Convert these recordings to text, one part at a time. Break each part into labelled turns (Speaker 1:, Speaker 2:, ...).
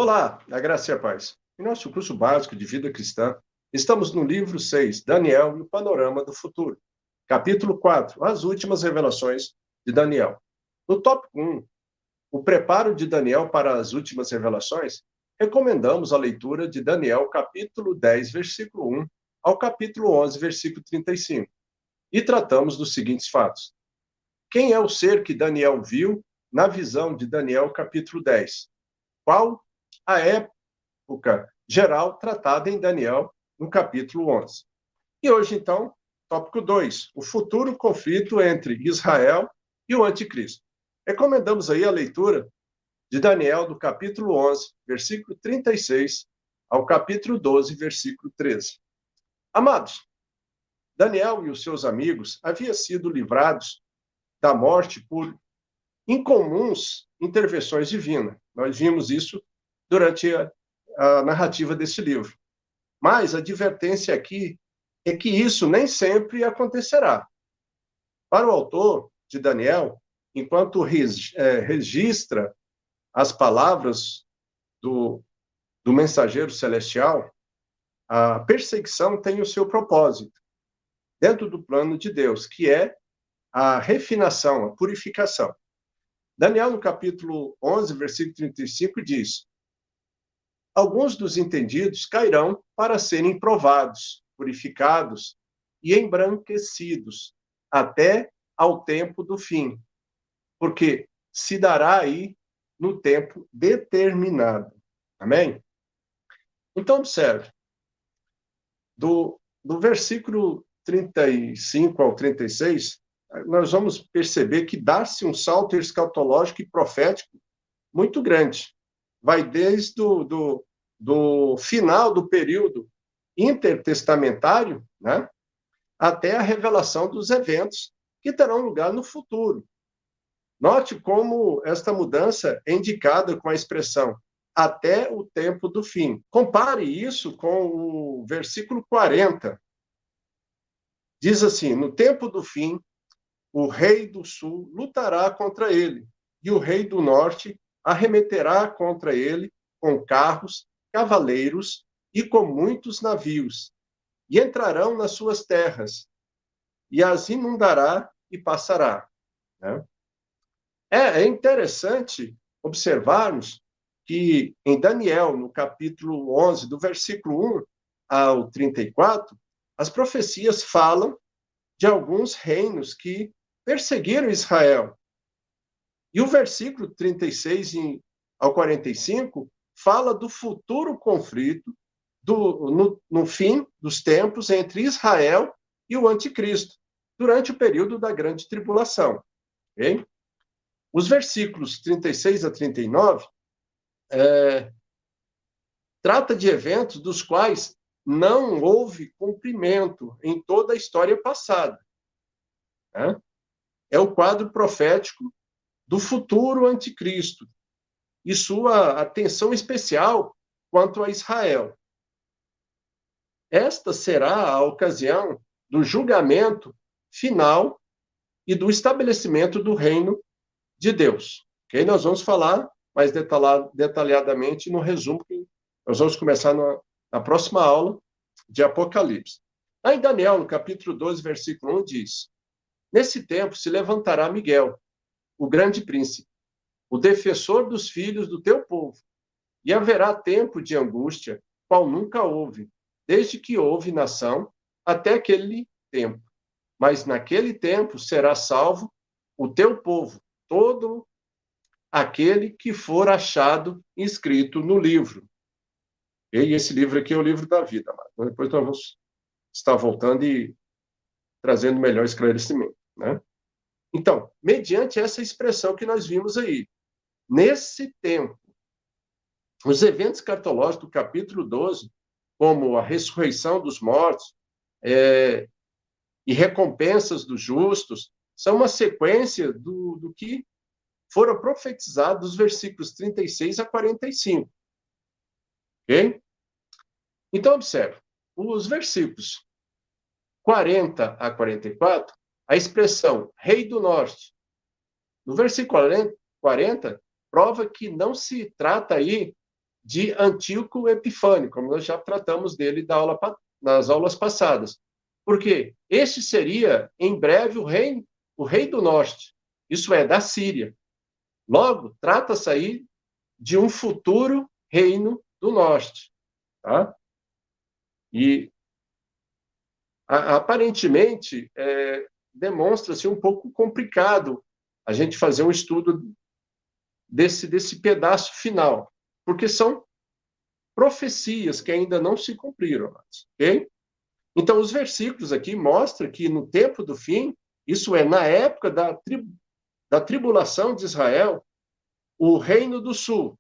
Speaker 1: Olá, a graça e a paz. Em nosso curso básico de vida cristã, estamos no livro 6, Daniel e o panorama do futuro. Capítulo 4, as últimas revelações de Daniel. No tópico 1, o preparo de Daniel para as últimas revelações, recomendamos a leitura de Daniel, capítulo 10, versículo 1, ao capítulo 11, versículo 35. E tratamos dos seguintes fatos. Quem é o ser que Daniel viu na visão de Daniel, capítulo 10? Qual a época geral tratada em Daniel, no capítulo 11. E hoje, então, tópico 2, o futuro conflito entre Israel e o anticristo. Recomendamos aí a leitura de Daniel, do capítulo 11, versículo 36, ao capítulo 12, versículo 13. Amados, Daniel e os seus amigos haviam sido livrados da morte por incomuns intervenções divinas. Nós vimos isso durante a narrativa desse livro. Mas a advertência aqui é que isso nem sempre acontecerá. Para o autor de Daniel, enquanto registra as palavras do mensageiro celestial, a perseguição tem o seu propósito, dentro do plano de Deus, que é a refinação, a purificação. Daniel, no capítulo 11, versículo 35, diz: alguns dos entendidos cairão para serem provados, purificados e embranquecidos até ao tempo do fim, porque se dará aí no tempo determinado. Amém? Então, observe, do versículo 35 ao 36, nós vamos perceber que dá-se um salto escatológico e profético muito grande. Vai desde do final do período intertestamentário, né, até a revelação dos eventos que terão lugar no futuro. Note como esta mudança é indicada com a expressão até o tempo do fim. Compare isso com o versículo 40. Diz assim: no tempo do fim, o rei do sul lutará contra ele, e o rei do norte arremeterá contra ele com carros, cavaleiros e com muitos navios, e entrarão nas suas terras, e as inundará e passará. Né? É interessante observarmos que em Daniel, no capítulo 11, do versículo 1 ao 34, as profecias falam de alguns reinos que perseguiram Israel. E o versículo 36 ao 45 fala do futuro conflito no fim dos tempos entre Israel e o anticristo, durante o período da grande tribulação. Okay? Os versículos 36 a 39 trata de eventos dos quais não houve cumprimento em toda a história passada. Né? É o quadro profético do futuro anticristo e sua atenção especial quanto a Israel. Esta será a ocasião do julgamento final e do estabelecimento do reino de Deus. Okay? Nós vamos falar mais detalhadamente no resumo que nós vamos começar na próxima aula de Apocalipse. Aí em Daniel, no capítulo 12, versículo 1, diz: nesse tempo se levantará Miguel, o grande príncipe, o defensor dos filhos do teu povo, e haverá tempo de angústia, qual nunca houve, desde que houve nação até aquele tempo. Mas naquele tempo será salvo o teu povo, todo aquele que for achado inscrito no livro. E esse livro aqui é o livro da vida. Então, depois nós vamos estar voltando e trazendo melhor esclarecimento. Né? Então, mediante essa expressão que nós vimos aí, nesse tempo, os eventos escatológicos do capítulo 12, como a ressurreição dos mortos e recompensas dos justos, são uma sequência do que foram profetizados dos versículos 36 a 45. Ok? Então, observe, os versículos 40 a 44, a expressão rei do norte, no versículo 40, prova que não se trata aí de Antíoco Epifânio, como nós já tratamos dele nas aulas passadas. Porque este seria, em breve, o rei do norte, isso é, da Síria. Logo, trata-se aí de um futuro reino do norte. Tá? E, aparentemente, demonstra-se um pouco complicado a gente fazer um estudo desse pedaço final, porque são profecias que ainda não se cumpriram. Ok? Então, os versículos aqui mostram que no tempo do fim, isso é, na época da tribulação de Israel, o reino do sul,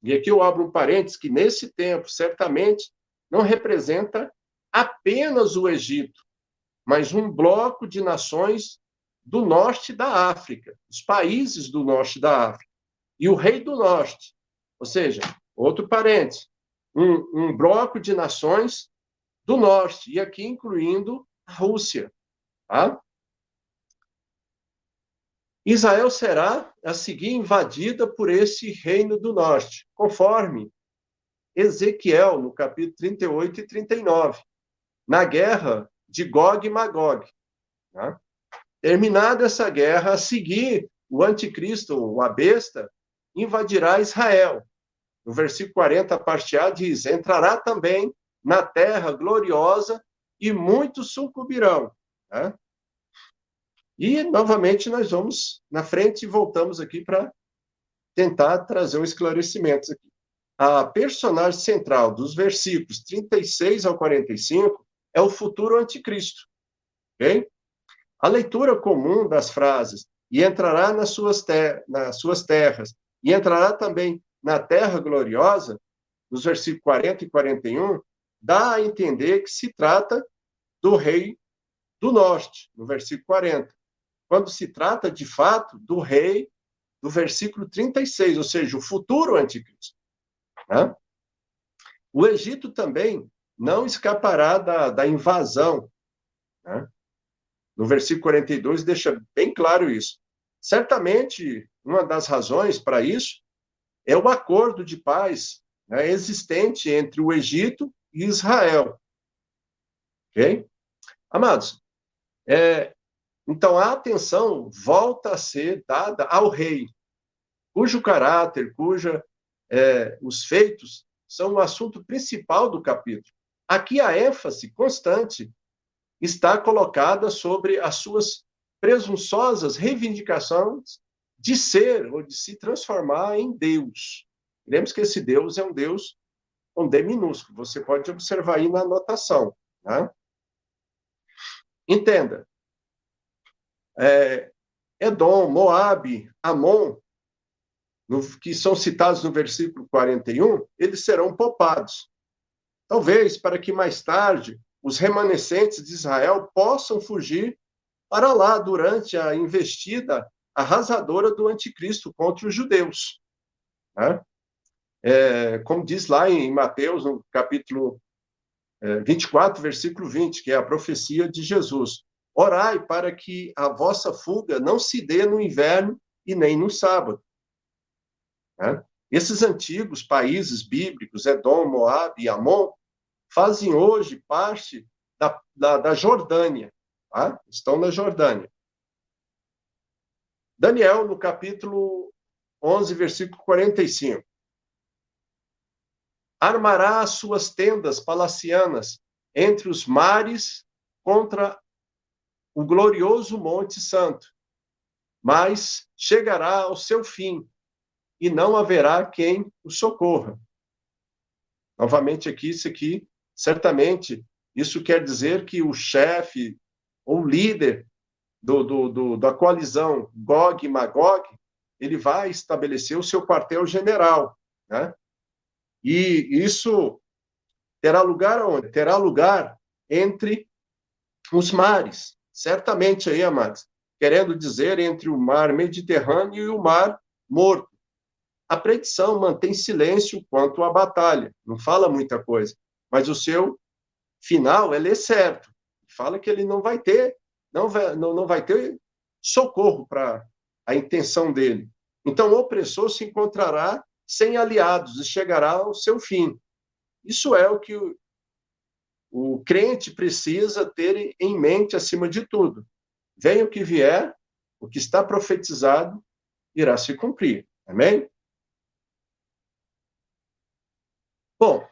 Speaker 1: e aqui eu abro um parênteses, que nesse tempo, certamente, não representa apenas o Egito, mas um bloco de nações do norte da África, os países do norte da África, e o rei do norte, ou seja, outro parênteses, um bloco de nações do norte, e aqui incluindo a Rússia. Tá? Israel será a seguir invadida por esse reino do norte, conforme Ezequiel, no capítulo 38 e 39, na guerra de Gog e Magog. Tá? Terminada essa guerra, a seguir, o anticristo, a besta, invadirá Israel. No versículo 40, a parte A, diz: entrará também na terra gloriosa e muitos sucumbirão. Tá? E, novamente, nós vamos na frente e voltamos aqui para tentar trazer um esclarecimento aqui. A personagem central dos versículos 36 ao 45 é o futuro anticristo. Okay? A leitura comum das frases, e entrará nas suas terras, e entrará também na terra gloriosa, nos versículos 40 e 41, dá a entender que se trata do rei do norte, no versículo 40. Quando se trata, de fato, do rei do versículo 36, ou seja, o futuro anticristo. Né? O Egito também não escapará da invasão. Né? No versículo 42 deixa bem claro isso. Certamente, uma das razões para isso é o acordo de paz, né, existente entre o Egito e Israel. Ok? Amados, então a atenção volta a ser dada ao rei, cujo caráter, os feitos são o assunto principal do capítulo. Aqui a ênfase constante está colocada sobre as suas presunçosas reivindicações de ser ou de se transformar em Deus. Lembre-se que esse Deus é um Deus com D minúsculo. Você pode observar aí na anotação. Né? Entenda. Edom, Moabe, Amon, que são citados no versículo 41, eles serão poupados. Talvez para que mais tarde os remanescentes de Israel possam fugir para lá durante a investida arrasadora do anticristo contra os judeus. Né? Como diz lá em Mateus, no capítulo 24, versículo 20, que é a profecia de Jesus. Orai para que a vossa fuga não se dê no inverno e nem no sábado. Né? Esses antigos países bíblicos, Edom, Moabe e Amon, fazem hoje parte da Jordânia. Tá? Estão na Jordânia. Daniel, no capítulo 11, versículo 45. Armará as suas tendas palacianas entre os mares contra o glorioso Monte Santo, mas chegará ao seu fim e não haverá quem o socorra. Novamente aqui, isso aqui, certamente, isso quer dizer que o chefe ou líder da coalizão Gog e Magog, ele vai estabelecer o seu quartel-general, né? E isso terá lugar onde? Terá lugar entre os mares, certamente aí, amados, querendo dizer entre o mar Mediterrâneo e o mar Morto. A predição mantém silêncio quanto à batalha, não fala muita coisa, mas o seu final, ele é certo. Fala que ele não vai ter socorro para a intenção dele. Então, o opressor se encontrará sem aliados e chegará ao seu fim. Isso é o que o crente precisa ter em mente acima de tudo. Venha o que vier, o que está profetizado irá se cumprir. Amém? Bom,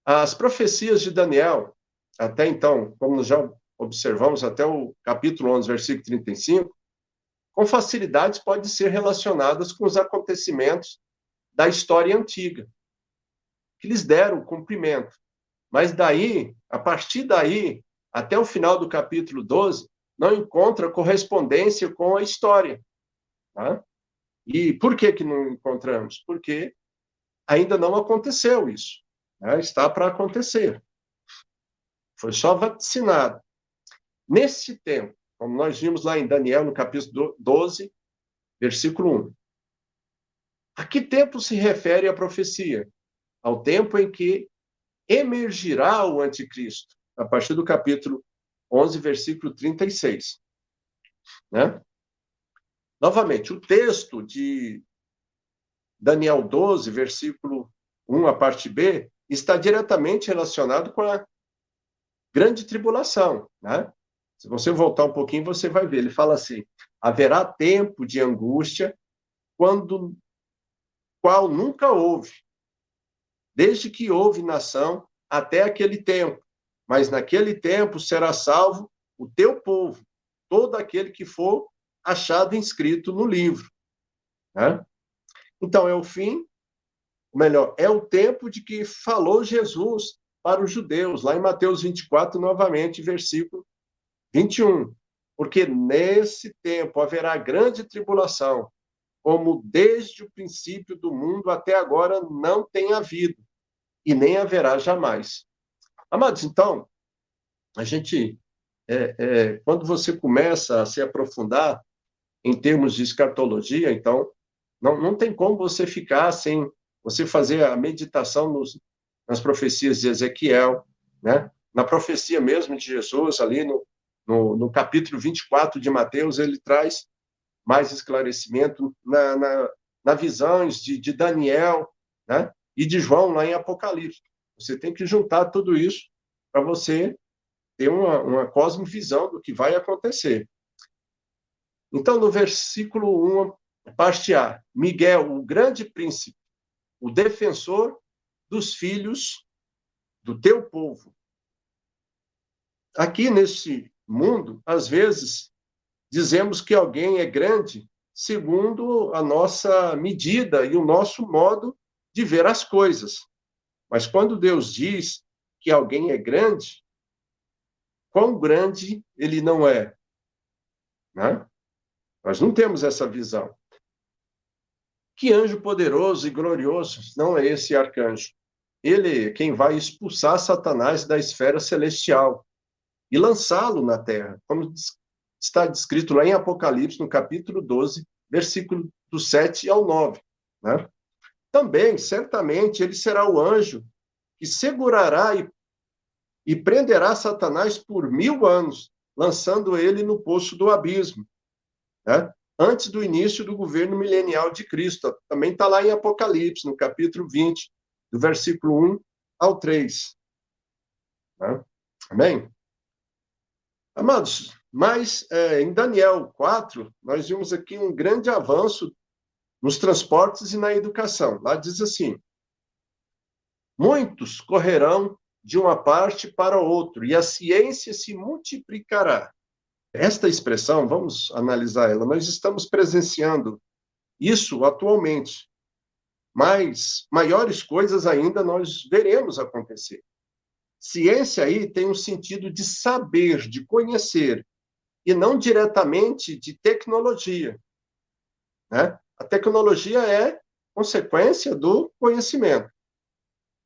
Speaker 1: as profecias de Daniel, até então, como nós já observamos até o capítulo 11, versículo 35, com facilidade podem ser relacionadas com os acontecimentos da história antiga, que lhes deram cumprimento. Mas daí, a partir daí, até o final do capítulo 12, não encontra correspondência com a história. Tá? E por que não encontramos? Porque ainda não aconteceu isso. Né? Está para acontecer. Foi só vacinado. Nesse tempo, como nós vimos lá em Daniel, no capítulo 12, versículo 1. A que tempo se refere a profecia? Ao tempo em que emergirá o anticristo, a partir do capítulo 11, versículo 36. Né? Novamente, o texto de Daniel 12, versículo 1, a parte B, está diretamente relacionado com a grande tribulação. Né? Se você voltar um pouquinho, você vai ver. Ele fala assim: haverá tempo de angústia quando qual nunca houve, desde que houve nação até aquele tempo. Mas naquele tempo será salvo o teu povo, todo aquele que for achado inscrito no livro. Né? Então, é o fim, ou melhor, é o tempo de que falou Jesus para os judeus, lá em Mateus 24, novamente, versículo 21. Porque nesse tempo haverá grande tribulação, como desde o princípio do mundo até agora não tem havido, e nem haverá jamais. Amados, então, a gente, quando você começa a se aprofundar em termos de escatologia, então, não tem como você ficar sem você fazer a meditação nas profecias de Ezequiel, né? Na profecia mesmo de Jesus, ali no capítulo 24 de Mateus, ele traz mais esclarecimento na visões de Daniel, né? E de João lá em Apocalipse. Você tem que juntar tudo isso para você ter uma cosmovisão do que vai acontecer. Então, no versículo 1, parte A, Miguel, o grande príncipe, o defensor dos filhos do teu povo. Aqui nesse mundo, às vezes, dizemos que alguém é grande segundo a nossa medida e o nosso modo de ver as coisas. Mas quando Deus diz que alguém é grande, quão grande ele não é? Né? Nós não temos essa visão. Que anjo poderoso e glorioso não é esse arcanjo? Ele é quem vai expulsar Satanás da esfera celestial e lançá-lo na terra, como está descrito lá em Apocalipse, no capítulo 12, versículo do 7 ao 9. Né? Também, certamente, ele será o anjo que segurará e prenderá Satanás por 1000 anos, lançando ele no poço do abismo. Né? Antes do início do governo milenial de Cristo. Também está lá em Apocalipse, no capítulo 20, do versículo 1 ao 3. Né? Amém? Amados, mas em Daniel 4, nós vimos aqui um grande avanço nos transportes e na educação. Lá diz assim: muitos correrão de uma parte para outra, e a ciência se multiplicará. Esta expressão, vamos analisar ela, nós estamos presenciando isso atualmente, mas maiores coisas ainda nós veremos acontecer. Ciência aí tem um sentido de saber, de conhecer, e não diretamente de tecnologia. Né? A tecnologia é consequência do conhecimento.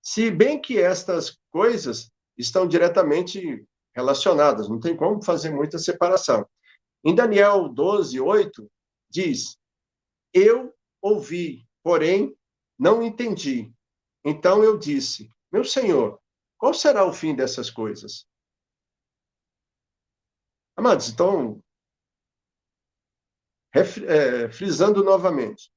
Speaker 1: Se bem que estas coisas estão diretamente relacionadas, não tem como fazer muita separação. Em Daniel 12, 8, diz: eu ouvi, porém não entendi. Então eu disse: meu senhor, qual será o fim dessas coisas? Amados, então, frisando novamente,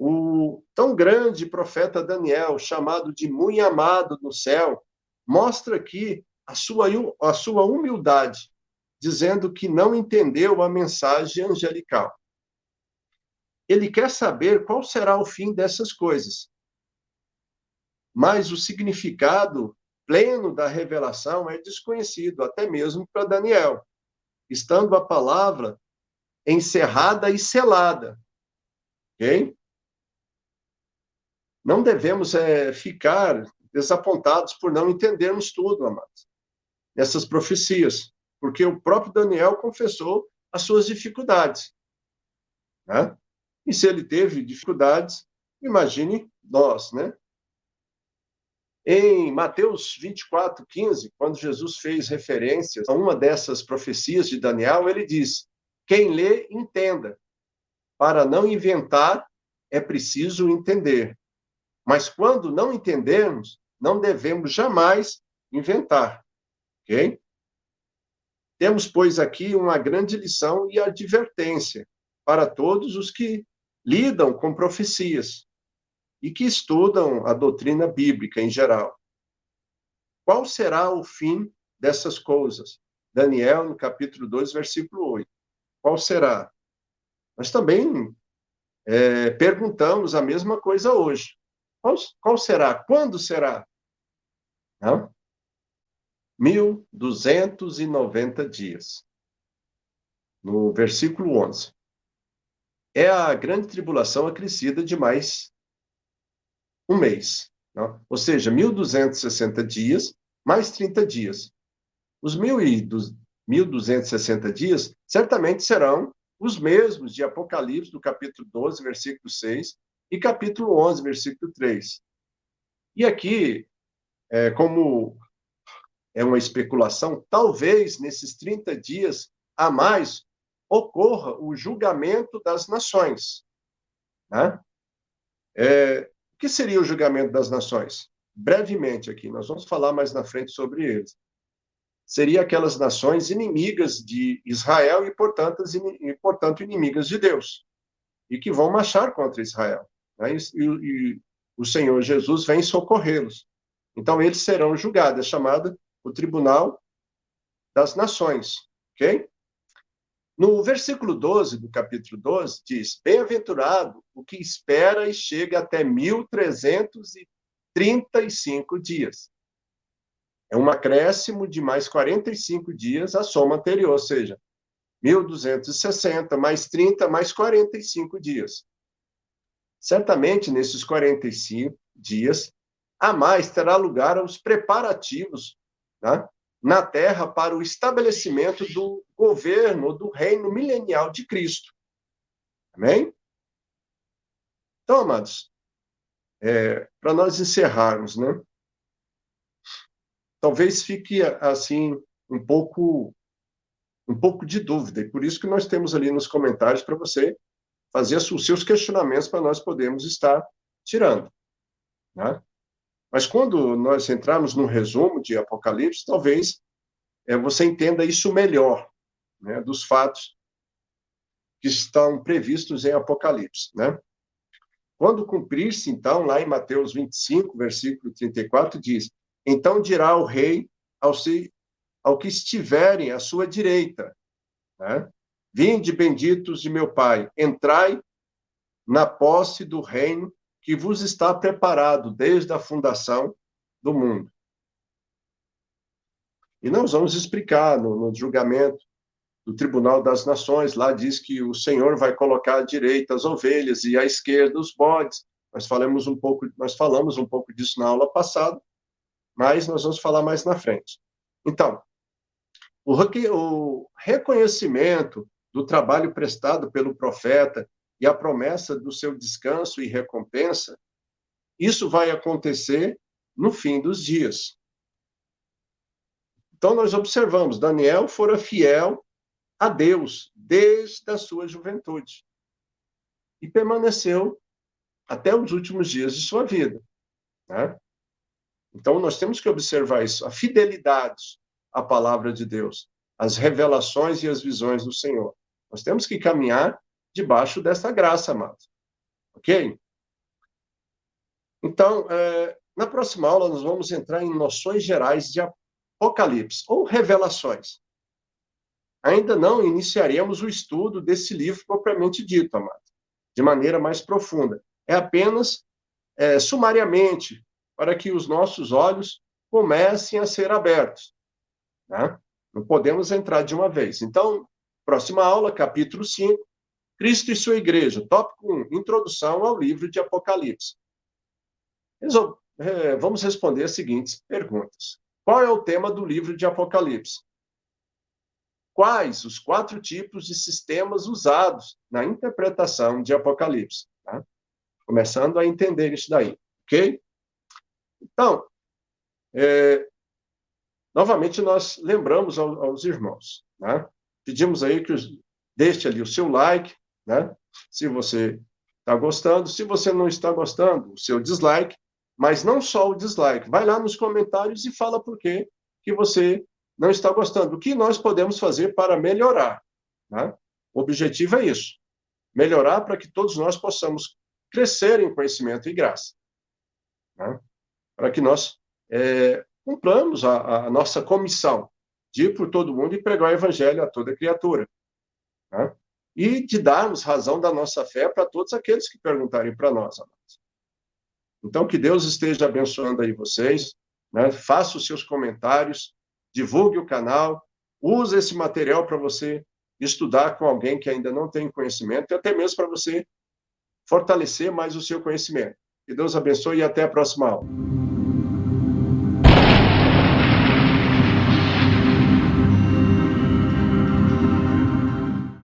Speaker 1: O tão grande profeta Daniel, chamado de muito amado no céu, mostra aqui a sua humildade, dizendo que não entendeu a mensagem angelical. Ele quer saber qual será o fim dessas coisas. Mas o significado pleno da revelação é desconhecido, até mesmo para Daniel, estando a palavra encerrada e selada. Ok? Não devemos ficar desapontados por não entendermos tudo, amados, essas profecias, porque o próprio Daniel confessou as suas dificuldades. Né? E se ele teve dificuldades, imagine nós, né? Em Mateus 24:15, quando Jesus fez referências a uma dessas profecias de Daniel, ele diz: quem lê, entenda. Para não inventar, é preciso entender. Mas quando não entendermos, não devemos jamais inventar. Ok? Temos, pois, aqui uma grande lição e advertência para todos os que lidam com profecias e que estudam a doutrina bíblica em geral. Qual será o fim dessas coisas? Daniel, no capítulo 2, versículo 8. Qual será? Nós também perguntamos a mesma coisa hoje. Qual será? Quando será? Não? 1.290 dias. No versículo 11. É a grande tribulação acrescida de mais um mês. Não? Ou seja, 1.260 dias mais 30 dias. Os 1.260 dias certamente serão os mesmos de Apocalipse, do capítulo 12, versículo 6, e capítulo 11, versículo 3. E aqui, como é uma especulação, talvez nesses 30 dias a mais ocorra o julgamento das nações. Né? O que seria o julgamento das nações? Brevemente aqui, nós vamos falar mais na frente sobre eles. Seria aquelas nações inimigas de Israel e, portanto, inimigas de Deus, e que vão marchar contra Israel. Né? E o Senhor Jesus vem socorrê-los. Então, eles serão julgados, é chamado o Tribunal das Nações. Ok? No versículo 12 do capítulo 12, diz: bem-aventurado o que espera e chega até 1.335 dias. É um acréscimo de mais 45 dias à soma anterior, ou seja, 1.260 mais 30 mais 45 dias. Certamente, nesses 45 dias, a mais terá lugar aos preparativos, né, na Terra para o estabelecimento do governo do reino milenial de Cristo. Amém? Então, amados, para nós encerrarmos, né? Talvez fique, assim, um pouco de dúvida, e por isso que nós temos ali nos comentários para você fazer os seus questionamentos para nós podermos estar tirando. Né? Mas quando nós entrarmos no resumo de Apocalipse, talvez você entenda isso melhor, né, dos fatos que estão previstos em Apocalipse. Né? Quando cumprir-se, então, lá em Mateus 25, versículo 34, diz: então dirá o rei ao que estiverem à sua direita, né? Vinde, benditos de meu Pai, entrai na posse do reino que vos está preparado desde a fundação do mundo. E nós vamos explicar no julgamento do Tribunal das Nações, lá diz que o Senhor vai colocar à direita as ovelhas e à esquerda os bodes. Nós falamos um pouco disso na aula passada, mas nós vamos falar mais na frente. Então, o reconhecimento do trabalho prestado pelo profeta e a promessa do seu descanso e recompensa, isso vai acontecer no fim dos dias. Então, nós observamos, Daniel fora fiel a Deus desde a sua juventude e permaneceu até os últimos dias de sua vida. Né? Então, nós temos que observar isso, a fidelidade à palavra de Deus, as revelações e as visões do Senhor. Nós temos que caminhar debaixo dessa graça, amados. Ok? Então, na próxima aula, nós vamos entrar em noções gerais de Apocalipse, ou revelações. Ainda não iniciaremos o estudo desse livro propriamente dito, amado, de maneira mais profunda. É apenas sumariamente, para que os nossos olhos comecem a ser abertos. Né? Não podemos entrar de uma vez. Então, próxima aula, capítulo 5, Cristo e sua Igreja, tópico 1, Introdução ao livro de Apocalipse. Vamos responder as seguintes perguntas. Qual é o tema do livro de Apocalipse? Quais os 4 tipos de sistemas usados na interpretação de Apocalipse? Tá? Começando a entender isso daí, ok? Então, novamente nós lembramos aos irmãos, né? Pedimos aí que deixe ali o seu like, né? Se você está gostando, se você não está gostando, o seu dislike, mas não só o dislike, vai lá nos comentários e fala por que você não está gostando, o que nós podemos fazer para melhorar, né? O objetivo é isso, melhorar para que todos nós possamos crescer em conhecimento e graça, né? Para que nós cumpramos a nossa comissão de ir por todo mundo e pregar o evangelho a toda criatura, né? E de darmos razão da nossa fé para todos aqueles que perguntarem para nós, amados. Então, que Deus esteja abençoando aí vocês, né? Faça os seus comentários, divulgue o canal, use esse material para você estudar com alguém que ainda não tem conhecimento, e até mesmo para você fortalecer mais o seu conhecimento. Que Deus abençoe e até a próxima aula.